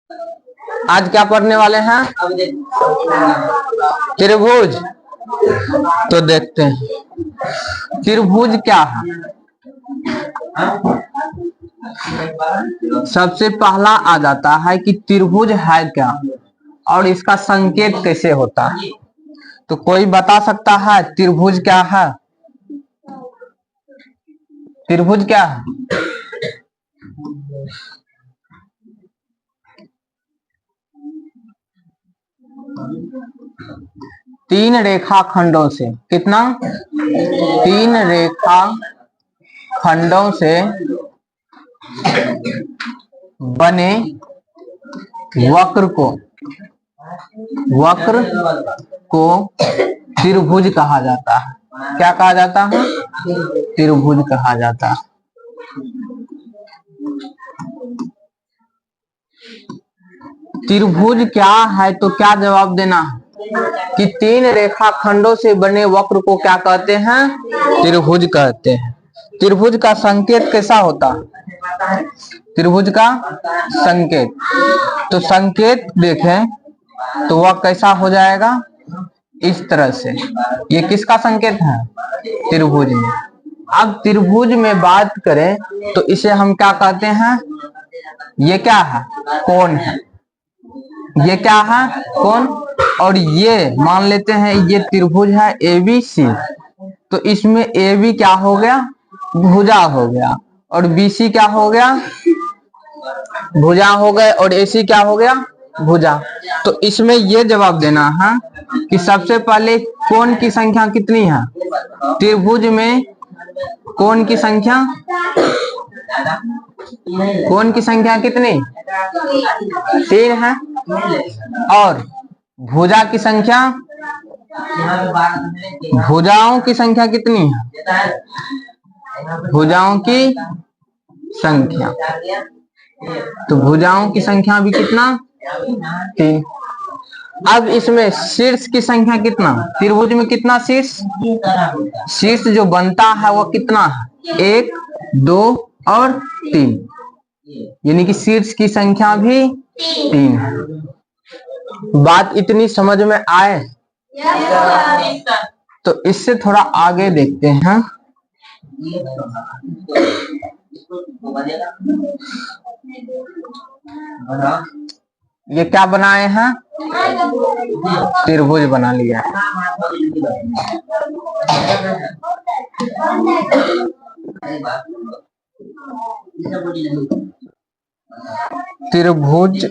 आज क्या पढ़ने वाले हैं? त्रिभुज। तो देखते हैं त्रिभुज क्या है। सबसे पहला आ जाता है कि त्रिभुज है क्या और इसका संकेत कैसे होता है। तो कोई बता सकता है त्रिभुज क्या है? त्रिभुज क्या है? तीन रेखा खंडों से, कितना? तीन रेखा खंडों से बने वक्र को त्रिभुज कहा जाता है। क्या कहा जाता है? त्रिभुज कहा जाता है। त्रिभुज क्या है तो क्या जवाब देना है कि तीन रेखा खंडों से बने वक्र को क्या कहते हैं? त्रिभुज कहते हैं। त्रिभुज का संकेत कैसा होता है? त्रिभुज का संकेत, तो संकेत देखें तो वह कैसा हो जाएगा? इस तरह से। ये किसका संकेत है? त्रिभुज में। अब त्रिभुज में बात करें तो इसे हम क्या कहते हैं? ये क्या है? कोण है। ये क्या है? कोण। और ये मान लेते हैं ये त्रिभुज है ABC, तो इसमें AB क्या हो गया? भुजा हो गया। और BC क्या हो गया? भुजा हो गए। और AC क्या हो गया? भुजा। तो इसमें ये जवाब देना है कि सबसे पहले कोण की संख्या कितनी है? त्रिभुज में कोण की संख्या, कोण की संख्या कितनी? 3 है। और भुजा की संख्या, भुजाओं की संख्या कितनी है? भुजाओं की संख्या, तो भुजाओं की संख्या भी कितना? 3। अब इसमें शीर्ष की संख्या कितना? त्रिभुज में कितना शीर्ष? शीर्ष जो बनता है वो कितना है? 1, 2 और 3, यानी कि शीर्ष की संख्या भी 3 है। बात इतनी समझ में आए? तो इससे थोड़ा आगे देखते हैं। ये क्या बनाए हैं? त्रिभुज बना लिया। त्रिभुज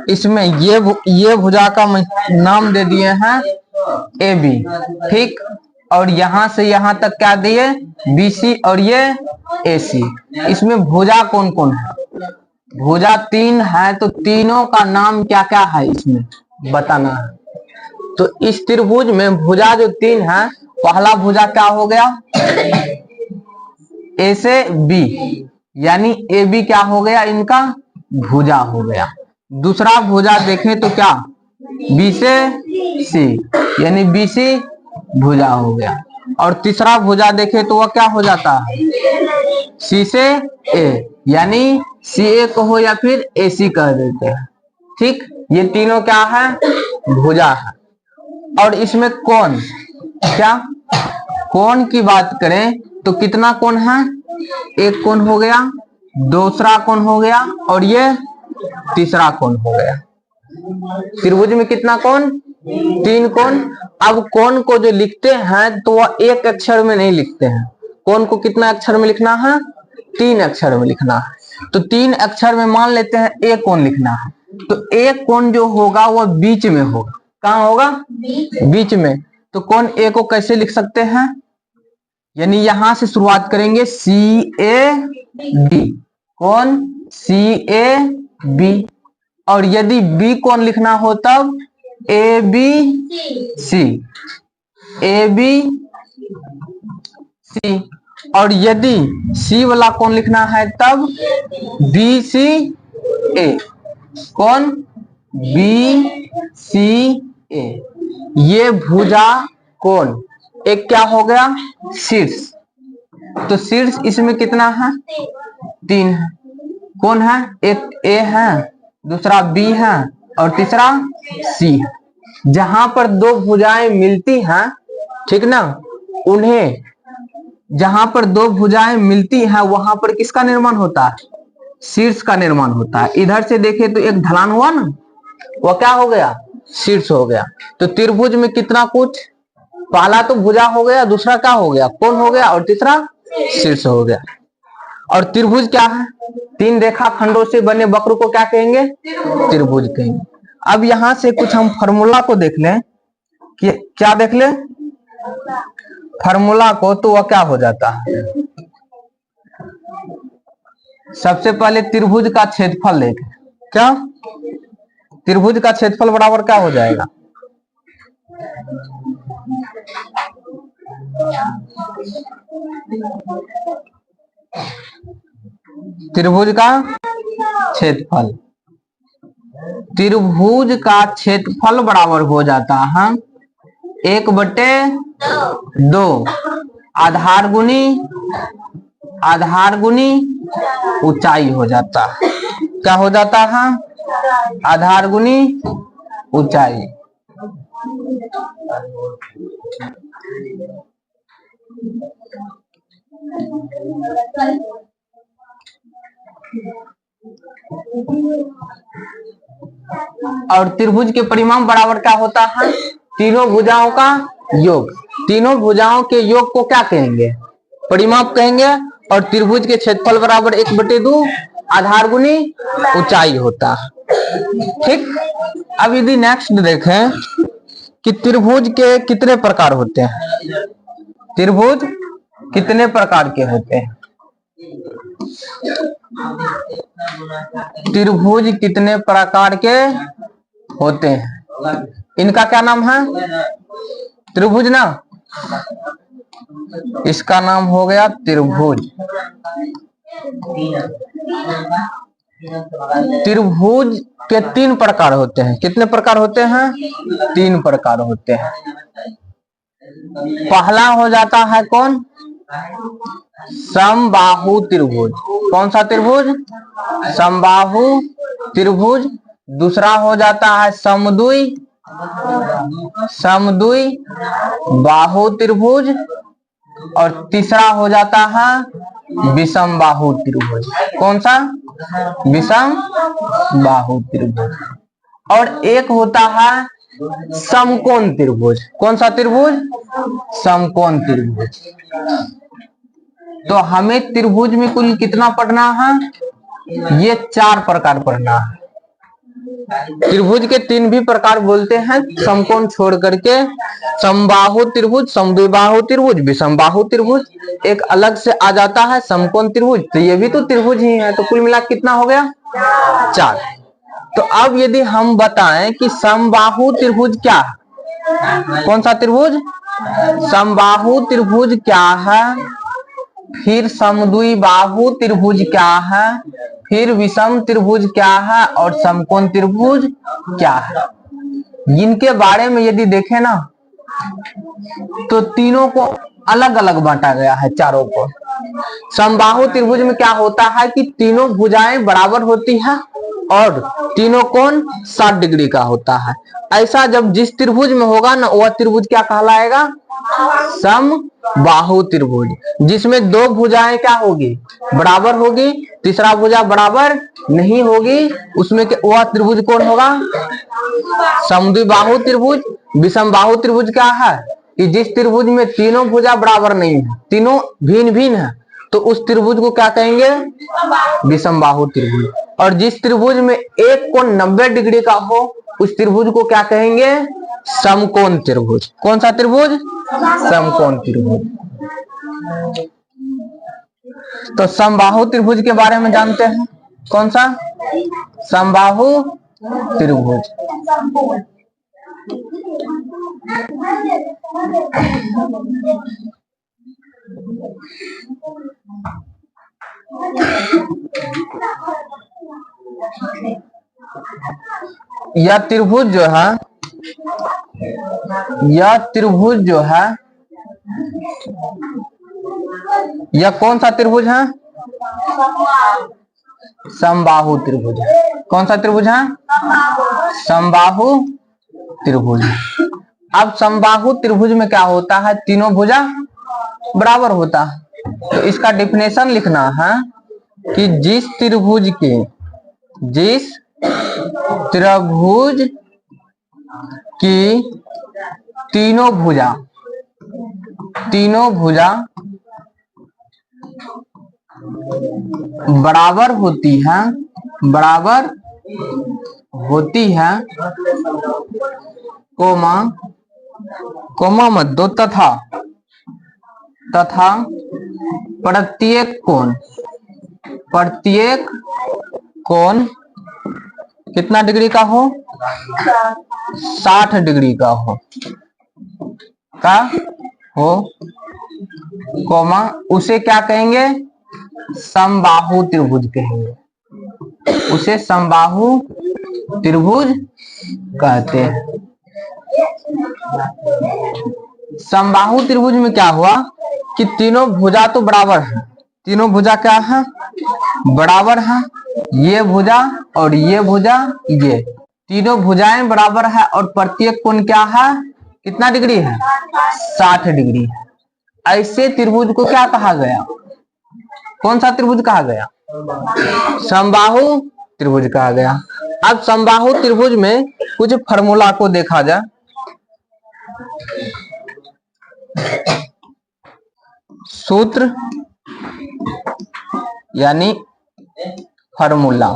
इसमें ये भुजा का नाम दे दिए हैं AB, ठीक। और यहां से यहां तक क्या दिए? BC और ये AC। इसमें भुजा कौन कौन है? भुजा 3 है, तो तीनों का नाम क्या क्या है इसमें बताना है। तो इस त्रिभुज में भुजा जो 3 है, पहला भुजा क्या हो गया? A से B, यानी AB क्या हो गया? इनका भुजा हो गया। दूसरा भुजा देखें तो क्या? B से C, यानी BC भुजा हो गया। और तीसरा भुजा देखें तो वह क्या हो जाता है? C से A, यानी CA कहो या फिर AC कह देते हैं, ठीक। ये तीनों क्या है? भुजा है। और इसमें कोण, क्या? कोण की बात करें तो कितना कोण है? एक कोण हो गया, दूसरा कोण हो गया और ये तीसरा कोण हो गया। त्रिभुज में कितना कोण? 3 कोण। अब कोण को जो लिखते हैं तो वह एक अक्षर में नहीं लिखते हैं। कोण को कितना अक्षर में लिखना है? 3 अक्षर में लिखना है। तो 3 अक्षर में मान लेते हैं एक कोण लिखना है, तो एक कोण जो होगा वह बीच में होगा। कहाँ होगा? बीच में। तो कोण A को कैसे लिख सकते हैं? यानी यहां से शुरुआत करेंगे CAB, कोण CAB। और यदि B कोण लिखना हो तब ABC, ABC। और यदि C वाला कोण लिखना है तब BCA, कोण BCA। ये भुजा कोण एक क्या हो गया? शीर्ष, तो शीर्ष इसमें कितना है? 3 है। कौन है? एक ए है, दूसरा बी है और तीसरा सी है। जहां पर दो भुजाएं मिलती हैं, ठीक ना, उन्हें जहां पर दो भुजाएं मिलती हैं वहां पर किसका निर्माण होता है? शीर्ष का निर्माण होता है। इधर से देखे तो एक ढलान हुआ ना, वो क्या हो गया? शीर्ष हो गया। तो त्रिभुज में कितना कुछ, पहला तो भुजा हो गया, दूसरा क्या हो गया? कोण हो गया और तीसरा शीर्ष हो गया। और त्रिभुज क्या है? 3 रेखा खंडों से बने वक्र को क्या कहेंगे? त्रिभुज कहेंगे। अब यहां से कुछ हम फॉर्मूला को देख लें कि क्या देख लें फॉर्मूला को, तो वह क्या हो जाता है? सबसे पहले त्रिभुज का क्षेत्रफल देखें। क्या त्रिभुज का क्षेत्रफल बराबर क्या हो जाएगा? त्रिभुज का क्षेत्रफल, त्रिभुज का क्षेत्रफल बराबर हो जाता है 1/2 आधार गुनी ऊंचाई हो जाता है। क्या हो जाता है? आधार गुनी ऊंचाई। और त्रिभुज के परिमाण बराबर क्या होता है? तीनों भुजाओं का योग। तीनों भुजाओं के योग को क्या कहेंगे? परिमाप कहेंगे। और त्रिभुज के क्षेत्रफल बराबर 1/2 आधार गुनी ऊंचाई होता है। ठीक। अब यदि नेक्स्ट देखें कि त्रिभुज के कितने प्रकार होते हैं? त्रिभुज कितने प्रकार के होते हैं? त्रिभुज कितने प्रकार के होते हैं? इनका क्या नाम है? त्रिभुज ना, इसका नाम हो गया त्रिभुज। त्रिभुज के 3 प्रकार होते हैं। कितने प्रकार होते हैं? 3 प्रकार होते हैं। पहला हो जाता है कौन? समबाहु त्रिभुज। कौन सा त्रिभुज? समबाहु त्रिभुज। दूसरा हो जाता है समद्वि बाहु त्रिभुज। और तीसरा हो जाता है विषम बाहु त्रिभुज। कौन सा? विषम बाहु त्रिभुज। और एक होता है समकोण त्रिभुज। कौन सा त्रिभुज? समकोण त्रिभुज। तो हमें त्रिभुज में कुल कितना पढ़ना है? ये 4 प्रकार पढ़ना है। त्रिभुज के 3 भी प्रकार बोलते हैं समकोण छोड़ करके। समबाहु त्रिभुज, समद्विबाहु त्रिभुज, विषमबाहु त्रिभुज। एक अलग से आ जाता है समकोण त्रिभुज। तो ये भी तो त्रिभुज ही है। तो कुल मिला कितना हो गया? 4। तो अब यदि हम बताएं कि समबाहु त्रिभुज क्या है? कौन सा त्रिभुज? समबाहु त्रिभुज क्या है? फिर समद्विबाहु त्रिभुज क्या है? फिर विषम त्रिभुज क्या है? और समकोण त्रिभुज क्या है? इनके बारे में यदि देखें ना, तो तीनों को अलग अलग बांटा गया है, चारों को। समबाहु त्रिभुज में क्या होता है कि तीनों भुजाएं बराबर होती है और तीनों कोण 60 डिग्री का होता है। ऐसा जब जिस त्रिभुज में होगा ना, वह त्रिभुज क्या कहलाएगा? समबाहु त्रिभुज। जिसमें 2 भुजाएं क्या होगी? बराबर होगी, तीसरा भुजा बराबर नहीं होगी, उसमें वह त्रिभुज कौन होगा? समद्विबाहु त्रिभुज। विषम बाहु त्रिभुज क्या है कि जिस त्रिभुज में तीनों भुजा बराबर नहीं है, तीनों भिन्न भिन्न है, तो उस त्रिभुज को क्या कहेंगे? विषम बाहु त्रिभुज। और जिस त्रिभुज में एक कोण 90 डिग्री का हो, उस त्रिभुज को क्या कहेंगे? समकोण त्रिभुज। कौन सा त्रिभुज? समकोण त्रिभुज। तो समबाहु त्रिभुज के बारे में जानते हैं। कौन सा? समबाहु त्रिभुज। यह त्रिभुज जो है, यह त्रिभुज जो है यह कौन सा त्रिभुज है? समबाहु त्रिभुज। कौन सा त्रिभुज है? समबाहु त्रिभुज। अब समबाहु त्रिभुज में क्या होता है? तीनों भुजा बराबर होता है। तो इसका डेफिनेशन लिखना है कि जिस त्रिभुज की तीनों भुजा बराबर होती है, कोमा मत दो, तथा प्रत्येक कोण कितना डिग्री का हो? 60 डिग्री का हो, कोमा उसे क्या कहेंगे? समबाहु त्रिभुज कहेंगे। उसे समबाहु त्रिभुज कहते हैं। समबाहु त्रिभुज में क्या हुआ कि तीनों भुजा तो बराबर है। तीनों भुजा क्या है? बराबर है। ये भुजा और ये भुजा, ये तीनों भुजाएं बराबर है और प्रत्येक कोण क्या है? कितना डिग्री है? 60 डिग्री। ऐसे त्रिभुज को क्या कहा गया? कौन सा त्रिभुज कहा गया? समबाहु त्रिभुज कहा गया। अब समबाहु त्रिभुज में कुछ फार्मूला को देखा जाए। सूत्र यानी फार्मूला,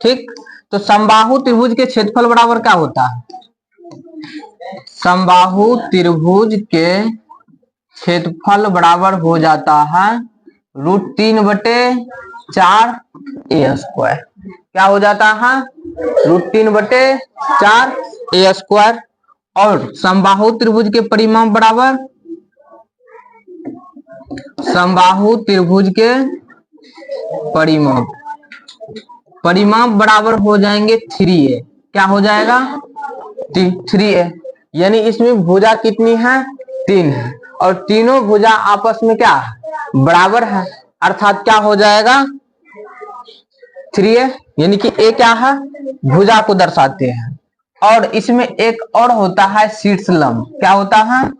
ठीक। तो समबाहु त्रिभुज के क्षेत्रफल बराबर क्या होता है? समबाहु त्रिभुज के क्षेत्रफल बराबर हो जाता है √3/4 a²। क्या हो जाता है? √3/4 a²। और समबाहु त्रिभुज के परिमाप बराबर, समबाहु त्रिभुज के परिमाप बराबर हो जाएंगे 3a। क्या हो जाएगा? 3a। यानी इसमें भुजा कितनी है? 3 है और तीनों भुजा आपस में क्या है? बराबर है। अर्थात क्या हो जाएगा? 3a। यानी कि a क्या है? भुजा को दर्शाते हैं। और इसमें एक और होता है शीर्षलंब। क्या होता है?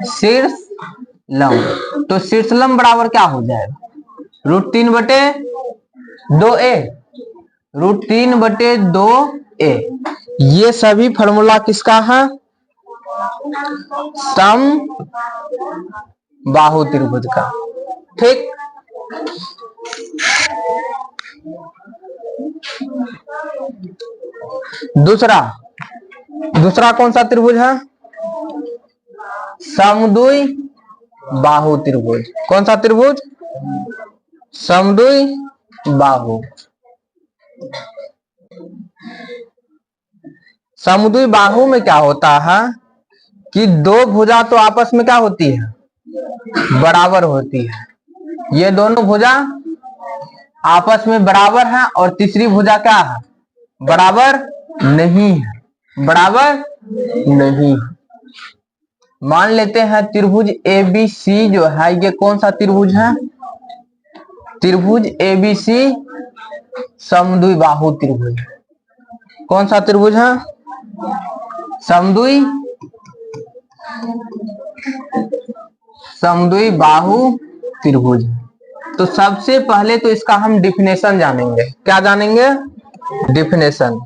शीर्षलंब। तो शीर्षलंब बराबर क्या हो जाएगा? √3/2a। √3/2a। ये सभी फार्मूला किसका है? समबाहु त्रिभुज का, ठीक। दूसरा कौन सा त्रिभुज है? समद्वि बाहु त्रिभुज। कौन सा त्रिभुज? समद्वि बाहु। समद्वि बाहु में क्या होता है कि दो भुजा तो आपस में क्या होती है? बराबर होती है। ये दोनों भुजा आपस में बराबर है और तीसरी भुजा क्या है? बराबर नहीं है। बराबर नहीं। मान लेते हैं त्रिभुज ABC जो है, ये कौन सा त्रिभुज है? त्रिभुज ABC समद्वि बाहु त्रिभुज। कौन सा त्रिभुज है? समद्वि बाहु त्रिभुज। तो सबसे पहले तो इसका हम डिफिनेशन जानेंगे। क्या जानेंगे? डिफिनेशन।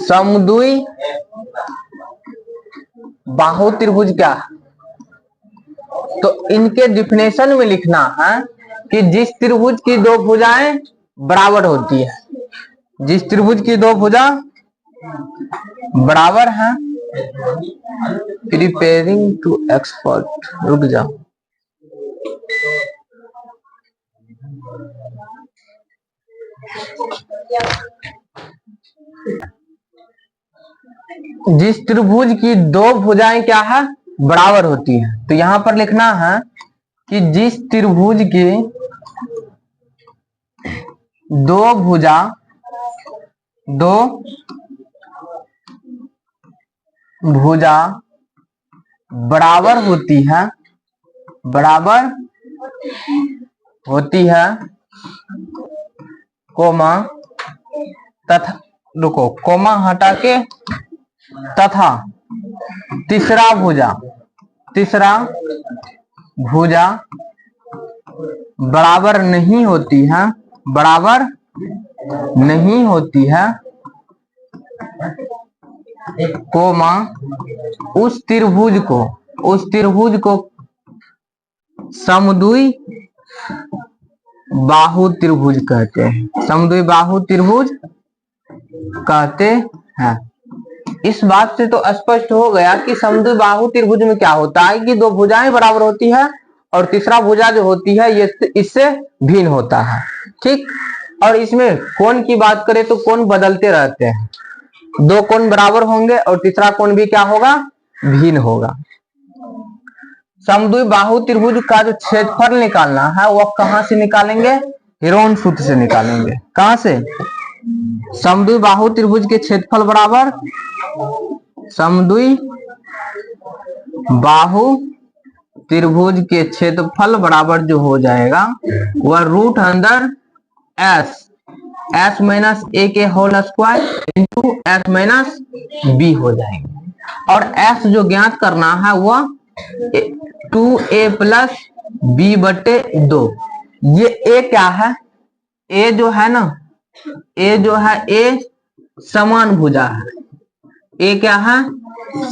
समद्वि बाहु त्रिभुज क्या है? तो इनके डिफिनेशन में लिखना है कि जिस त्रिभुज की दो भुजाएं बराबर होती है, जिस त्रिभुज की दो भुजा बराबर हैं। प्रिपेयरिंग टू एक्सपोर्ट, रुक जाओ। जिस त्रिभुज की दो भुजाएं क्या है? बराबर होती है। तो यहां पर लिखना है कि जिस त्रिभुज की दो भुजा बराबर होती है, बराबर होती है, कोमा तथा, रुको कोमा हटा के, तथा तीसरा भुजा, तीसरा भुजा बराबर नहीं होती है, बराबर नहीं होती है, कोमा उस त्रिभुज को समद्वि बाहु त्रिभुज कहते हैं, समद्वि बाहु त्रिभुज कहते हैं। इस बात से तो स्पष्ट हो गया कि समद्वि बाहु त्रिभुज में क्या होता है कि दो भुजाएं बराबर होती है और तीसरा भुजा जो होती है ये इससे भिन्न होता है, ठीक। और इसमें कोण की बात करें तो कोण बदलते रहते हैं, दो कोण बराबर होंगे और तीसरा कोण भी क्या होगा, भिन्न होगा। समद्वि बाहु त्रिभुज का जो क्षेत्रफल निकालना है वह कहां से निकालेंगे, हेरोन सूत्र से निकालेंगे। कहां से, समद्वि बाहु त्रिभुज के क्षेत्रफल बराबर समद्वि बाहु त्रिभुज के क्षेत्रफल बराबर जो हो जाएगा वह रूट अंदर एस माइनस ए के whole square into S minus B हो जाएंगे। और एस जो ज्ञात करना है वह 2a प्लस बी बटे 2। ये ए क्या है, ए जो है ना, ए जो है ए समान भुजा है, ए क्या है,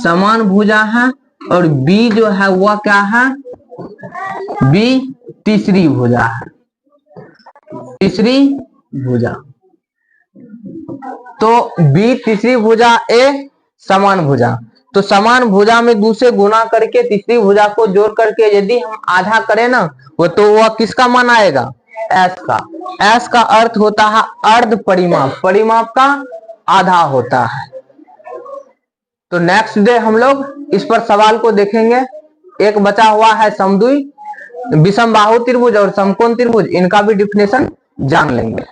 समान भुजा है। और बी जो है वह क्या है, बी तीसरी भुजा है, तीसरी भुजा। तो बी तीसरी भुजा, ए समान भुजा, तो समान भुजा में दूसरे गुना करके तीसरी भुजा को जोड़ करके यदि हम आधा करें ना वो तो वह किसका मान आएगा, एस का। एस का अर्थ होता है अर्ध परिमाप, परिमाप का आधा होता है। तो नेक्स्ट डे हम लोग इस पर सवाल को देखेंगे। एक बचा हुआ है समद्वि विषम बाहु त्रिभुज और समकोण त्रिभुज, इनका भी डिफिनेशन जान लेंगे।